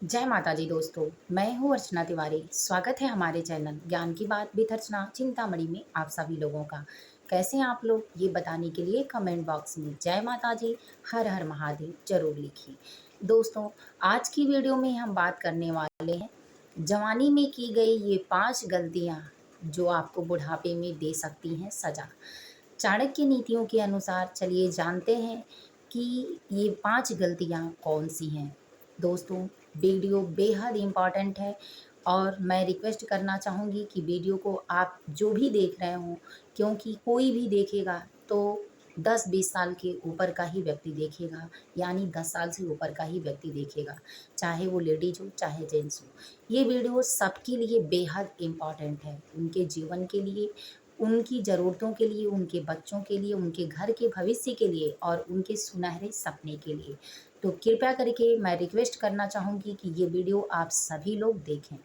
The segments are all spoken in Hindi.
जय माता जी दोस्तों। मैं हूँ अर्चना तिवारी। स्वागत है हमारे चैनल ज्ञान की बात विद अर्चना चिंतामणि में आप सभी लोगों का। कैसे हैं आप लोग, ये बताने के लिए कमेंट बॉक्स में जय माता जी, हर हर महादेव जरूर लिखिए। दोस्तों, आज की वीडियो में हम बात करने वाले हैं जवानी में की गई ये 5 गलतियाँ जो आपको बुढ़ापे में दे सकती हैं सजा। चाणक्य नीतियों के अनुसार चलिए जानते हैं कि ये 5 गलतियाँ कौन सी हैं। दोस्तों, वीडियो बेहद इम्पॉर्टेंट है और मैं रिक्वेस्ट करना चाहूँगी कि वीडियो को आप जो भी देख रहे हों, क्योंकि कोई भी देखेगा तो 10-20 साल के ऊपर का ही व्यक्ति देखेगा, यानी 10 साल से ऊपर का ही व्यक्ति देखेगा, चाहे वो लेडीज हो चाहे जेंट्स हो। ये वीडियो सबके लिए बेहद इम्पॉर्टेंट है, उनके जीवन के लिए, उनकी ज़रूरतों के लिए, उनके बच्चों के लिए, उनके घर के भविष्य के लिए और उनके सुनहरे सपने के लिए। तो कृपया करके मैं रिक्वेस्ट करना चाहूँगी कि ये वीडियो आप सभी लोग देखें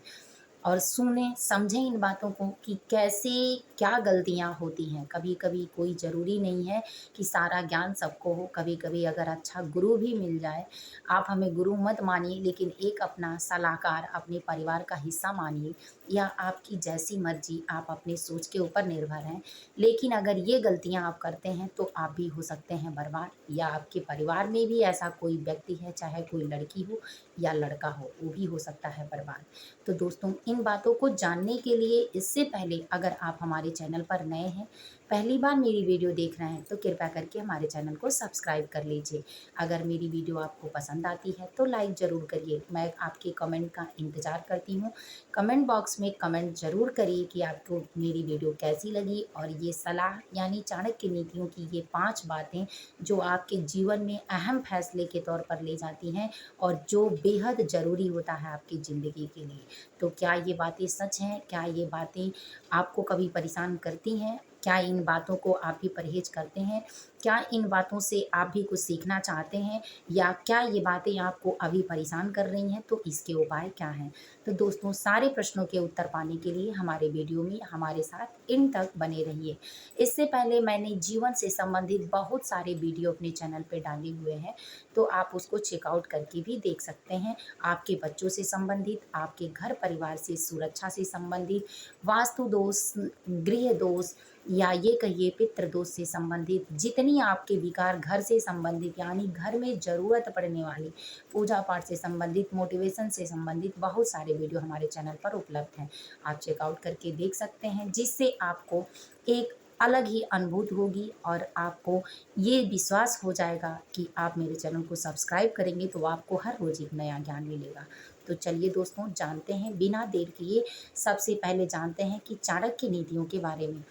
और सुनें, समझें इन बातों को कि कैसे क्या गलतियाँ होती हैं। कभी-कभी कोई ज़रूरी नहीं है कि सारा ज्ञान सबको हो। कभी-कभी अगर अच्छा गुरु भी मिल जाए, आप हमें गुरु मत मानिए, लेकिन एक अपना सलाहकार, अपने परिवार का हिस्सा मानिए, या आपकी जैसी मर्ज़ी, आप अपने सोच के ऊपर निर्भर हैं। लेकिन अगर ये गलतियाँ आप करते हैं तो आप भी हो सकते हैं बर्बाद, या आपके परिवार में भी ऐसा कोई व्यक्ति है, चाहे कोई लड़की हो या लड़का हो, वो भी हो सकता है बर्बाद। तो दोस्तों, इन बातों को जानने के लिए इससे पहले अगर आप हमारे चैनल पर नए हैं, पहली बार मेरी वीडियो देख रहे हैं, तो कृपया करके हमारे चैनल को सब्सक्राइब कर लीजिए। अगर मेरी वीडियो आपको पसंद आती है तो लाइक ज़रूर करिए। मैं आपके कमेंट का इंतज़ार करती हूँ। कमेंट बॉक्स में कमेंट ज़रूर करिए कि आपको मेरी वीडियो कैसी लगी और ये सलाह यानी चाणक्य नीतियों की ये 5 बातें जो आपके जीवन में अहम फैसले के तौर पर ले जाती हैं और जो बेहद ज़रूरी होता है आपकी ज़िंदगी के लिए। तो क्या ये बातें सच हैं? क्या ये बातें आपको कभी परेशान करती हैं? क्या इन बातों को आप भी परहेज़ करते हैं? क्या इन बातों से आप भी कुछ सीखना चाहते हैं? या क्या ये बातें आपको अभी परेशान कर रही हैं? तो इसके उपाय क्या हैं? तो दोस्तों, सारे प्रश्नों के उत्तर पाने के लिए हमारे वीडियो में हमारे साथ एंड तक बने रहिए। इससे पहले मैंने जीवन से संबंधित बहुत सारे वीडियो अपने चैनल पे डाले हुए हैं, तो आप उसको चेकआउट करके भी देख सकते हैं। आपके बच्चों से संबंधित, आपके घर परिवार से सुरक्षा से संबंधित, वास्तु दोष, गृह दोष, या ये कहिए पितृ दोष से संबंधित, जितनी आपके विकार घर से संबंधित यानी घर में ज़रूरत पड़ने वाली पूजा पाठ से संबंधित, मोटिवेशन से संबंधित बहुत सारे वीडियो हमारे चैनल पर उपलब्ध हैं। आप चेकआउट करके देख सकते हैं, जिससे आपको एक अलग ही अनुभूति होगी और आपको ये विश्वास हो जाएगा कि आप मेरे चैनल को सब्सक्राइब करेंगे तो आपको हर रोज़ एक नया ज्ञान मिलेगा। तो चलिए दोस्तों, जानते हैं बिना देर किए। सबसे पहले जानते हैं कि चाणक्य नीतियों के बारे में।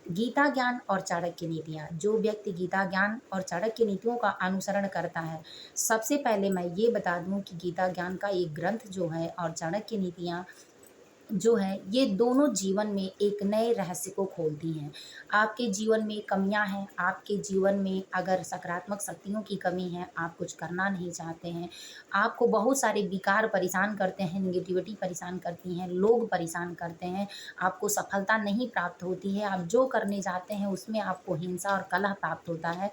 गीता ज्ञान और चाणक्य नीतियाँ, जो व्यक्ति गीता ज्ञान और चाणक्य नीतियों का अनुसरण करता है, सबसे पहले मैं ये बता दूं कि गीता ज्ञान का एक ग्रंथ जो है और चाणक्य नीतियाँ जो है, ये दोनों जीवन में एक नए रहस्य को खोलती हैं। आपके जीवन में कमियां हैं, आपके जीवन में अगर सकारात्मक शक्तियों की कमी है, आप कुछ करना नहीं चाहते हैं, आपको बहुत सारे विकार परेशान करते हैं, निगेटिविटी परेशान करती हैं, लोग परेशान करते हैं, आपको सफलता नहीं प्राप्त होती है, आप जो करने जाते हैं उसमें आपको हिंसा और कलह प्राप्त होता है,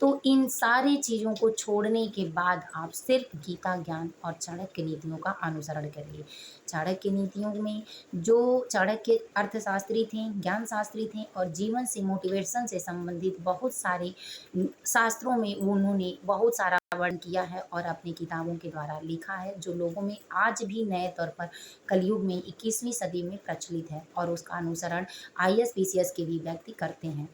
तो इन सारी चीज़ों को छोड़ने के बाद आप सिर्फ गीता ज्ञान और चाणक्य नीतियों का अनुसरण करिए। चाणक्य नीतियों में जो चाणक्य अर्थशास्त्री थे, ज्ञान शास्त्री थे और जीवन से मोटिवेशन से संबंधित बहुत सारे शास्त्रों में उन्होंने बहुत सारा वर्णन किया है और अपनी किताबों के द्वारा लिखा है, जो लोगों में आज भी नए तौर पर कलयुग में 21वीं सदी में प्रचलित है और उसका अनुसरण आईएएस पीसीएस के भी व्यक्ति करते हैं।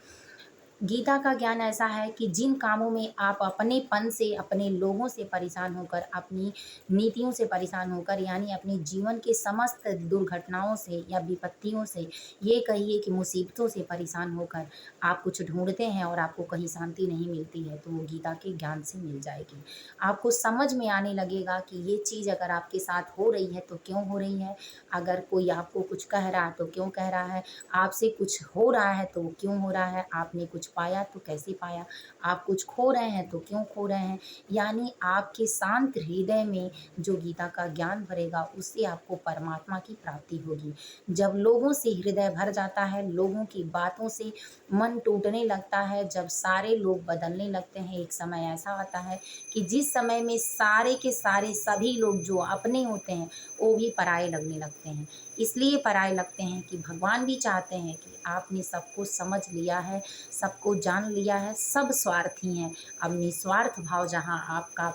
गीता का ज्ञान ऐसा है कि जिन कामों में आप अपनेपन से, अपने लोगों से परेशान होकर, अपनी नीतियों से परेशान होकर, यानी अपने जीवन के समस्त दुर्घटनाओं से या विपत्तियों से, ये कहिए कि मुसीबतों से परेशान होकर आप कुछ ढूँढते हैं और आपको कहीं शांति नहीं मिलती है, तो वो गीता के ज्ञान से मिल जाएगी। आपको समझ में आने लगेगा कि ये चीज़ अगर आपके साथ हो रही है तो क्यों हो रही है, अगर कोई आपको कुछ कह रहा है तो क्यों कह रहा है, आपसे कुछ हो रहा है तो वो क्यों हो रहा है, आपने कुछ पाया तो कैसे पाया, आप कुछ खो रहे हैं तो क्यों खो रहे हैं। यानी आपके शांत हृदय में जो गीता का ज्ञान भरेगा, उससे आपको परमात्मा की प्राप्ति होगी। जब लोगों से हृदय भर जाता है, लोगों की बातों से मन टूटने लगता है, जब सारे लोग बदलने लगते हैं, एक समय ऐसा आता है कि जिस समय में सारे के सारे सभी लोग जो अपने होते हैं, वो भी पराये लगने लगते हैं। इसलिए पराये लगते हैं कि भगवान भी चाहते हैं कि आपने सबको समझ लिया है, सबको जान लिया है, सब स्वार्थी हैं। अब निस्वार्थ भाव जहाँ आपका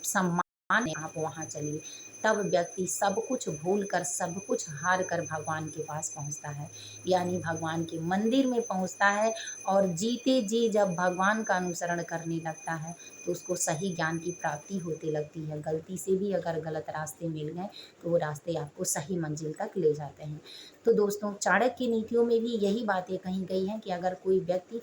सम्मान है, आप वहाँ चलिए। तब व्यक्ति सब कुछ भूल कर, सब कुछ हार कर भगवान के पास पहुँचता है, यानी भगवान के मंदिर में पहुँचता है। और जीते जी जब भगवान का अनुसरण करने लगता है, तो उसको सही ज्ञान की प्राप्ति होते लगती है। गलती से भी अगर गलत रास्ते मिल गए, तो वो रास्ते आपको सही मंजिल तक ले जाते हैं। तो दोस्तों, चाणक्य की नीतियों में भी यही बातें कही गई हैं कि अगर कोई व्यक्ति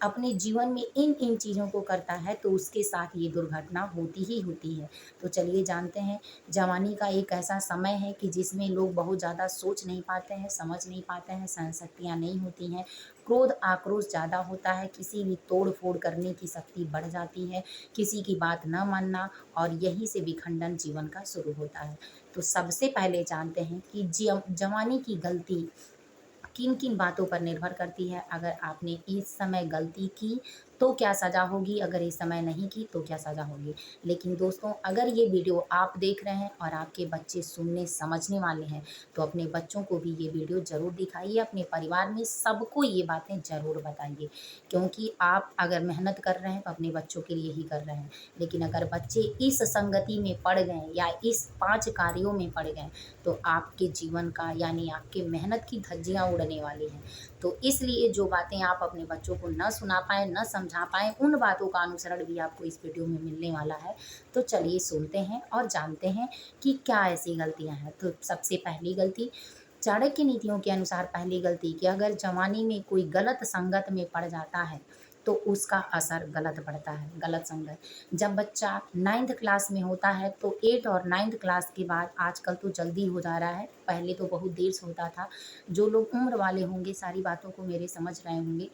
अपने जीवन में इन चीज़ों को करता है, तो उसके साथ ये दुर्घटना होती ही होती है। तो चलिए जानते हैं, जवानी का एक ऐसा समय है कि जिसमें लोग बहुत ज़्यादा सोच नहीं पाते हैं, समझ नहीं पाते हैं, सहनशक्तियाँ नहीं होती हैं, क्रोध आक्रोश ज़्यादा होता है, किसी भी तोड़-फोड़ करने की शक्ति बढ़ जाती है, किसी की बात न मानना, और यहीं से विखंडन जीवन का शुरू होता है। तो सबसे पहले जानते हैं कि जवानी की गलती किन-किन बातों पर निर्भर करती है। अगर आपने इस समय गलती की तो क्या सज़ा होगी, अगर इस समय नहीं की तो क्या सज़ा होगी। लेकिन दोस्तों, अगर ये वीडियो आप देख रहे हैं और आपके बच्चे सुनने समझने वाले हैं, तो अपने बच्चों को भी ये वीडियो ज़रूर दिखाइए, अपने परिवार में सबको ये बातें ज़रूर बताइए। क्योंकि आप अगर मेहनत कर रहे हैं तो अपने बच्चों के लिए ही कर रहे हैं। लेकिन अगर बच्चे इस संगति में पड़ गए या इस 5 कार्यों में पड़ गए, तो आपके जीवन का, यानी आपके मेहनत की धज्जियाँ उड़ने वाली हैं। तो इसलिए जो बातें आप अपने बच्चों को ना सुना पाएँ, ना समझा पाएँ, उन बातों का अनुसरण भी आपको इस वीडियो में मिलने वाला है। तो चलिए सुनते हैं और जानते हैं कि क्या ऐसी गलतियाँ हैं। तो सबसे पहली गलती, चाणक्य की नीतियों के अनुसार पहली गलती, कि अगर जवानी में कोई गलत संगत में पड़ जाता है, तो उसका असर गलत पड़ता है। गलत संगत, जब बच्चा 9th क्लास में होता है, तो 8 और 9th क्लास के बाद, आजकल तो जल्दी हो जा रहा है, पहले तो बहुत देर से होता था। जो लोग उम्र वाले होंगे सारी बातों को मेरे समझ रहे होंगे।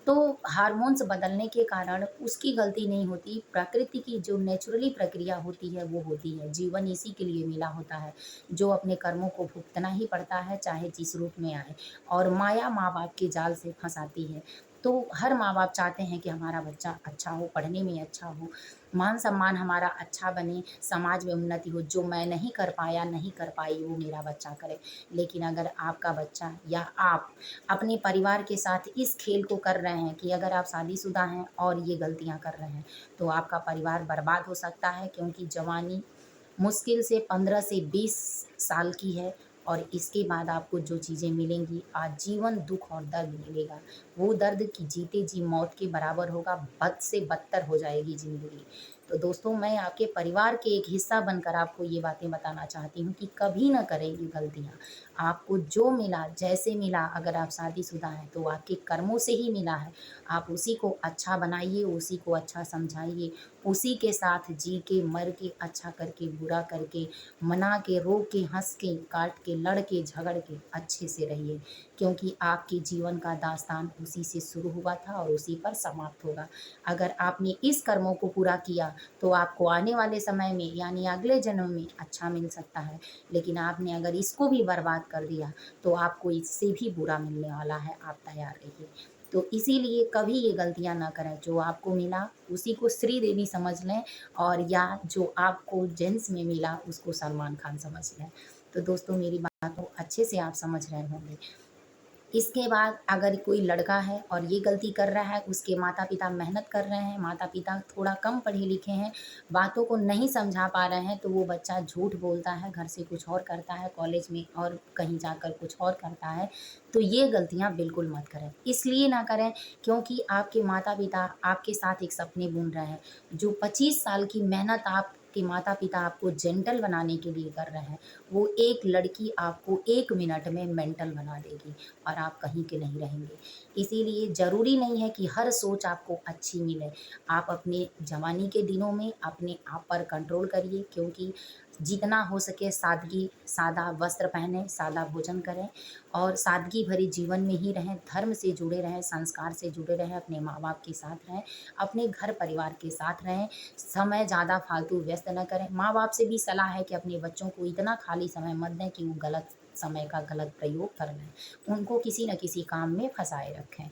तो हार्मोन्स बदलने के कारण उसकी गलती नहीं होती, प्रकृति की जो नेचुरली प्रक्रिया होती है वो होती है। जीवन इसी के लिए मिला होता है, जो अपने कर्मों को भुगतना ही पड़ता है, चाहे जिस रूप में आए। और माया माँ-बाप के जाल से फँसाती है। तो हर माँ-बाप चाहते हैं कि हमारा बच्चा अच्छा हो, पढ़ने में अच्छा हो, मान-सम्मान हमारा अच्छा बने, समाज में उन्नति हो। जो मैं नहीं कर पाया, नहीं कर पाई, वो मेरा बच्चा करे। लेकिन अगर आपका बच्चा या आप अपने परिवार के साथ इस खेल को कर रहे हैं कि अगर आप शादीशुदा हैं और ये गलतियाँ कर रहे हैं, तो आपका परिवार बर्बाद हो सकता है। क्योंकि जवानी मुश्किल से 15 से 20 साल की है, और इसके बाद आपको जो चीज़ें मिलेंगी, आजीवन दुःख और दर्द मिलेगा। वो दर्द कि जीते जी मौत के बराबर होगा, बद से बदतर हो जाएगी ज़िंदगी। तो दोस्तों, मैं आपके परिवार के एक हिस्सा बनकर आपको ये बातें बताना चाहती हूँ कि कभी ना करें ये गलतियाँ। आपको जो मिला, जैसे मिला, अगर आप शादीशुदा हैं तो आपके कर्मों से ही मिला है। आप उसी को अच्छा बनाइए, उसी को अच्छा समझाइए, उसी के साथ जी के, मर के, अच्छा करके, बुरा करके, मना के, रो के, हँस के, काट के, लड़ के, झगड़ के अच्छे से रहिए। क्योंकि आपके जीवन का दास्तान उसी से शुरू हुआ था और उसी पर समाप्त होगा। अगर आपने इस कर्मों को पूरा किया, तो आपको आने वाले समय में, यानी अगले जन्म में अच्छा मिल सकता है। लेकिन आपने अगर इसको भी बर्बाद कर दिया, तो आपको इससे भी बुरा मिलने वाला है, आप तैयार रहिए। तो इसीलिए कभी ये गलतियाँ ना करें। जो आपको मिला उसी को श्रीदेवी समझ लें, और या जो आपको जेन्स में मिला उसको सलमान खान समझ लें। तो दोस्तों, मेरी बात को अच्छे से आप समझ रहे होंगे। इसके बाद अगर कोई लड़का है और ये गलती कर रहा है, उसके माता-पिता मेहनत कर रहे हैं, माता-पिता थोड़ा कम पढ़े-लिखे हैं, बातों को नहीं समझा पा रहे हैं, तो वो बच्चा झूठ बोलता है, घर से कुछ और करता है, कॉलेज में और कहीं जाकर कुछ और करता है, तो ये गलतियाँ बिल्कुल मत करें। इसलिए ना करें क्योंकि आपके माता-पिता आपके साथ एक सपने बुन रहे हैं। जो 25 साल की मेहनत आपके माता-पिता आपको जेंटल बनाने के लिए कर रहे हैं, वो एक लड़की आपको 1 मिनट में मेंटल बना देगी, और आप कहीं के नहीं रहेंगे। इसीलिए ज़रूरी नहीं है कि हर सोच आपको अच्छी मिले। आप अपने जवानी के दिनों में अपने आप पर कंट्रोल करिए, क्योंकि जितना हो सके सादगी, सादा वस्त्र पहनें, सादा भोजन करें और सादगी भरे जीवन में ही रहें, धर्म से जुड़े रहें, संस्कार से जुड़े रहें, अपने माँ-बाप के साथ रहें, अपने घर परिवार के साथ रहें, समय ज़्यादा फालतू व्यस्त ना करें। माँ-बाप से भी सलाह है कि अपने बच्चों को इतना खाली समय मत दें कि वो गलत समय का गलत प्रयोग कर लें। उनको किसी न किसी काम में फँसाए रखें।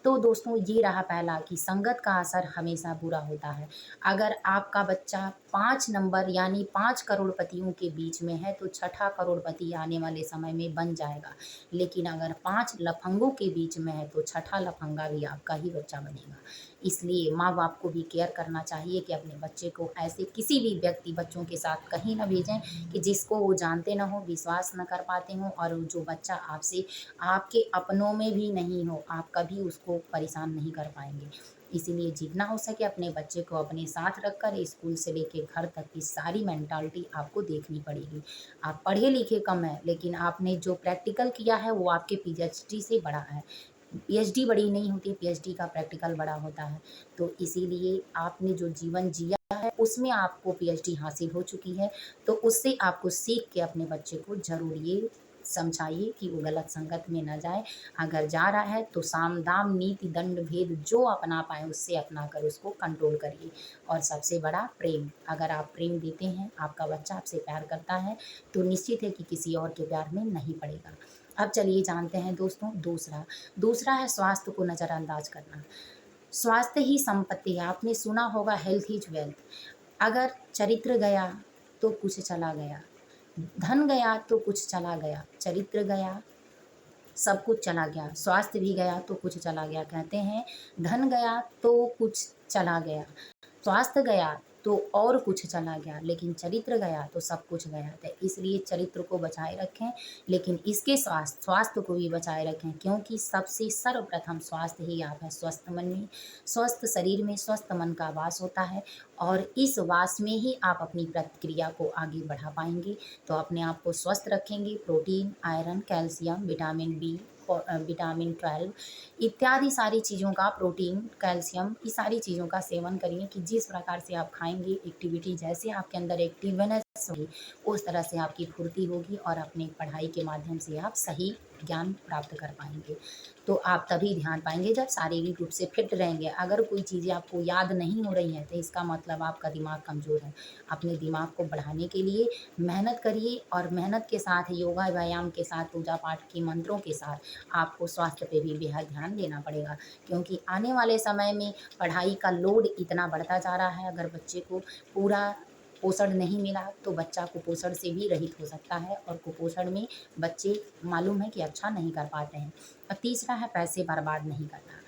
तो दोस्तों ये रहा पहला कि संगत का असर हमेशा बुरा होता है। अगर आपका बच्चा 5 नंबर यानी 5 करोड़पतियों के बीच में है तो छठा करोड़पति आने वाले समय में बन जाएगा। लेकिन अगर 5 लफंगों के बीच में है तो छठा लफंगा भी आपका ही बच्चा बनेगा। इसलिए माँ-बाप को भी केयर करना चाहिए कि अपने बच्चे को ऐसे किसी भी व्यक्ति बच्चों के साथ कहीं न भेजें कि जिसको वो जानते ना हों, विश्वास ना कर पाते हों और जो बच्चा आपसे आपके अपनों में भी नहीं हो, आप कभी उसको परेशान नहीं कर पाएँगे। इसीलिए जितना हो सके अपने बच्चे को अपने साथ रखकर स्कूल से लेके घर तक की सारी मेंटालिटी आपको देखनी पड़ेगी। आप पढ़े-लिखे कम हैं, लेकिन आपने जो प्रैक्टिकल किया है वो आपके पीएचडी से बड़ा है। पीएचडी बड़ी नहीं होती, पीएचडी का प्रैक्टिकल बड़ा होता है। तो इसीलिए आपने जो जीवन जिया है उसमें आपको पीएचडी हासिल हो चुकी है, तो उससे आपको सीख के अपने बच्चे को ज़रूर ये समझाइए कि वो गलत संगत में ना जाए। अगर जा रहा है तो साम, दाम, नीति, दंड, भेद जो अपना पाएँ उससे अपनाकर उसको कंट्रोल करिए। और सबसे बड़ा प्रेम, अगर आप प्रेम देते हैं, आपका बच्चा आपसे प्यार करता है, तो निश्चित है कि किसी और के प्यार में नहीं पड़ेगा। अब चलिए जानते हैं दोस्तों दूसरा, दूसरा है स्वास्थ्य को नज़रअंदाज करना। स्वास्थ्य ही संपत्ति है, आपने सुना होगा हेल्थ इज़ वेल्थ। अगर चरित्र गया तो कुछ चला गया, धन गया तो कुछ चला गया, चरित्र गया सब कुछ चला गया, स्वास्थ्य भी गया तो कुछ चला गया। कहते हैं धन गया तो कुछ चला गया, स्वास्थ्य गया तो और कुछ चला गया, लेकिन चरित्र गया तो सब कुछ गया। तो इसलिए चरित्र को बचाए रखें, लेकिन इसके स्वास्थ्य को भी बचाए रखें, क्योंकि सबसे सर्वप्रथम स्वास्थ्य ही आप है। स्वस्थ मन में, स्वस्थ शरीर में स्वस्थ मन का वास होता है और इस वास में ही आप अपनी प्रतिक्रिया को आगे बढ़ा पाएँगे। तो अपने आप को स्वस्थ रखेंगे, protein, iron, calcium, vitamin B vitamin 12 इत्यादि सारी चीज़ों का, प्रोटीन, कैल्शियम, ये सारी चीज़ों का सेवन करिए कि जिस प्रकार से आप खाएँगे, एक्टिविटी जैसे आपके अंदर एक्टिवनेस होगी, उस तरह से आपकी फुर्ती होगी और अपनी पढ़ाई के माध्यम से आप सही ज्ञान प्राप्त कर पाएँगे। तो आप तभी ध्यान पाएँगे जब शारीरिक रूप से फिट रहेंगे। अगर कोई चीज़ें आपको याद नहीं हो रही हैं, तो इसका मतलब आपका दिमाग कमज़ोर है। अपने दिमाग को बढ़ाने के लिए मेहनत करिए और मेहनत के साथ योगा, व्यायाम के साथ, पूजा-पाठ के मंत्रों के साथ आपको स्वास्थ्य पे भी बेहद ध्यान देना पड़ेगा, क्योंकि आने वाले समय में पढ़ाई का लोड इतना बढ़ता जा रहा है। अगर बच्चे को पूरा पोषण नहीं मिला तो बच्चा कुपोषण से भी रहित हो सकता है और कुपोषण में बच्चे मालूम है कि अच्छा नहीं कर पाते हैं। और तीसरा है पैसे बर्बाद नहीं करना।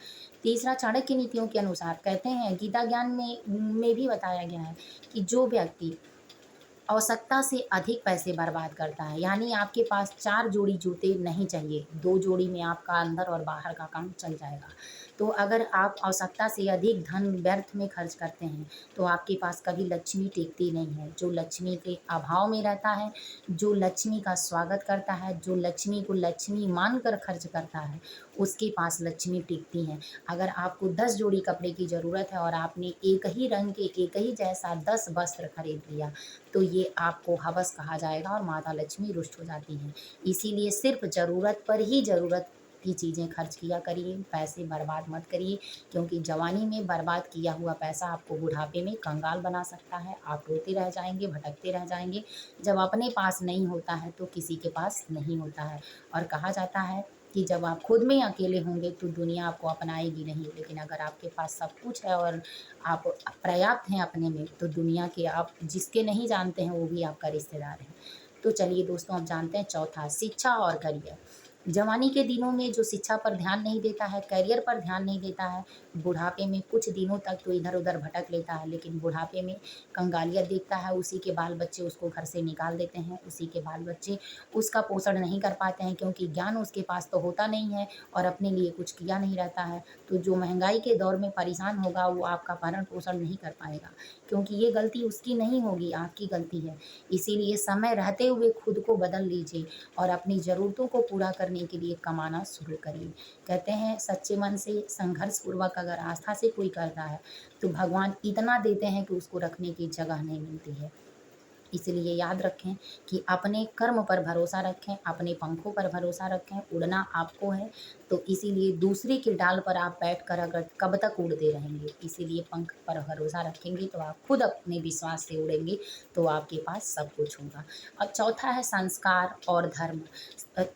तीसरा चाणक्य नीतियों के अनुसार कहते हैं, गीता ज्ञान में भी बताया गया है कि जो व्यक्ति आवश्यकता से अधिक पैसे बर्बाद करता है, यानी आपके पास 4 जोड़ी जूते नहीं चाहिए, 2 जोड़ी में आपका अंदर और बाहर का काम चल जाएगा। तो अगर आप आवश्यकता से अधिक धन व्यर्थ में खर्च करते हैं, तो आपके पास कभी लक्ष्मी टिकती नहीं है। जो लक्ष्मी के अभाव में रहता है, जो लक्ष्मी का स्वागत करता है, जो लक्ष्मी को लक्ष्मी मानकर खर्च करता है, उसके पास लक्ष्मी टिकती हैं। अगर आपको 10 जोड़ी कपड़े की ज़रूरत है और आपने एक ही रंग के, एक ही जैसा 10 वस्त्र खरीद लिया, तो ये आपको हवस कहा जाएगा और माता लक्ष्मी रुष्ट हो जाती हैं। इसीलिए सिर्फ़ ज़रूरत पर ही ज़रूरत की चीज़ें खर्च किया करिए, पैसे बर्बाद मत करिए, क्योंकि जवानी में बर्बाद किया हुआ पैसा आपको बुढ़ापे में कंगाल बना सकता है। आप रोते रह जाएँगे, भटकते रह जाएँगे। जब अपने पास नहीं होता है तो किसी के पास नहीं होता है और कहा जाता है कि जब आप खुद में अकेले होंगे तो दुनिया आपको अपनाएगी नहीं, लेकिन अगर आपके पास सब कुछ है और आप पर्याप्त हैं अपने में, तो दुनिया के आप जिसके नहीं जानते हैं वो भी आपका रिश्तेदार है। तो चलिए दोस्तों, अब जानते हैं चौथा, शिक्षा और करियर। जवानी के दिनों में जो शिक्षा पर ध्यान नहीं देता है, करियर पर ध्यान नहीं देता है, बुढ़ापे में कुछ दिनों तक तो इधर-उधर भटक लेता है, लेकिन बुढ़ापे में कंगालियत देखता है, उसी के बाल-बच्चे उसको घर से निकाल देते हैं, उसी के बाल-बच्चे उसका पोषण नहीं कर पाते हैं, क्योंकि ज्ञान उसके पास तो होता नहीं है और अपने लिए कुछ किया नहीं रहता है। तो जो महँगाई के दौर में परेशान होगा वो आपका भरण-पोषण नहीं कर पाएगा, क्योंकि ये गलती उसकी नहीं होगी, आपकी गलती है। इसीलिए समय रहते हुए खुद को बदल लीजिए और अपनी ज़रूरतों को पूरा करने के लिए कमाना शुरू करिए। कहते हैं सच्चे मन से संघर्ष पूर्वक अगर आस्था से कोई करता है, तो भगवान इतना देते हैं कि उसको रखने की जगह नहीं मिलती है। इसलिए याद रखें कि अपने कर्म पर भरोसा रखें, अपने पंखों पर भरोसा रखें, उड़ना आपको है। तो इसीलिए दूसरे की डाल पर आप बैठकर अगर कब तक उड़ते रहेंगे, इसीलिए पंख पर भरोसा रखेंगे तो आप खुद अपने विश्वास से उड़ेंगे, तो आपके पास सब कुछ होगा। अब चौथा है संस्कार और धर्म।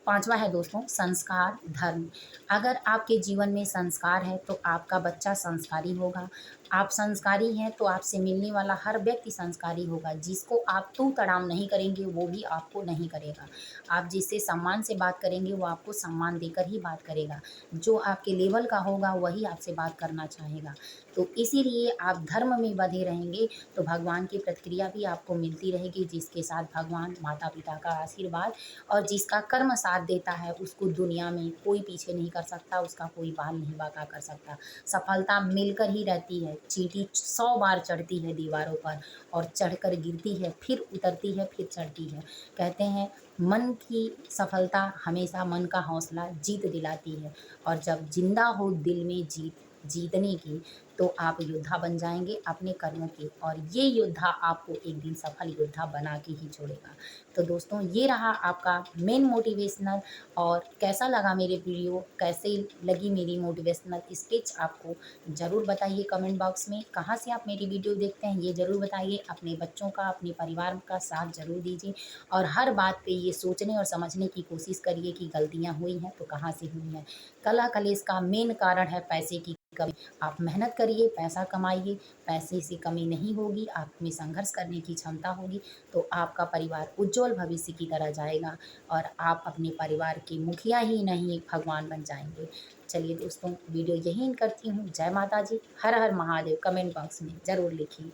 पाँचवा है दोस्तों संस्कार, धर्म। अगर आपके जीवन में संस्कार है तो आपका बच्चा संस्कारी होगा। आप संस्कारी हैं तो आपसे मिलने वाला हर व्यक्ति संस्कारी होगा। जिसको आप तू तड़ाम नहीं करेंगे वो भी आपको नहीं करेगा। आप जिससे सम्मान से बात करेंगे वो आपको सम्मान देकर ही बात करेगा। जो आपके लेवल का होगा वही आपसे बात करना चाहेगा। तो इसीलिए आप धर्म में बंधे रहेंगे तो भगवान की प्रतिक्रिया भी आपको मिलती रहेगी, जिसके साथ भगवान, माता-पिता का आशीर्वाद और जिसका कर्म साथ देता है उसको दुनिया में कोई पीछे नहीं कर सकता, उसका कोई बाल नहीं बांका कर सकता। सफलता मिलकर ही रहती है। चींटी 100 बार चढ़ती है दीवारों पर और चढ़कर गिरती है, फिर उतरती है, फिर चढ़ती है। कहते हैं मन की सफलता हमेशा मन का हौसला जीत दिलाती है और जब ज़िंदा हो दिल में जीतने की, तो आप योद्धा बन जाएँगे अपने कर्मों के और ये योद्धा आपको एक दिन सफल योद्धा बना के ही छोड़ेगा। तो दोस्तों ये रहा आपका मेन मोटिवेशनल। और कैसा लगा मेरे वीडियो, कैसे लगी मेरी मोटिवेशनल स्पीच आपको ज़रूर बताइए कमेंट बॉक्स में। कहाँ से आप मेरी वीडियो देखते हैं ये ज़रूर बताइए। अपने बच्चों का, अपने परिवार का साथ ज़रूर दीजिए और हर बात पे ये सोचने और समझने की कोशिश करिए कि गलतियाँ हुई हैं तो कहाँ से हुई हैं। कलह कलेश का मेन कारण है पैसे की कमी। आप मेहनत करिए, पैसा कमाइए, पैसे से कमी नहीं होगी, आप में संघर्ष करने की क्षमता होगी, तो आपका परिवार उज्जवल भविष्य की तरह जाएगा और आप अपने परिवार के मुखिया ही नहीं भगवान बन जाएँगे। चलिए दोस्तों वीडियो यहीं एंड करती हूँ। जय माता जी, हर हर महादेव कमेंट बॉक्स में ज़रूर लिखिए।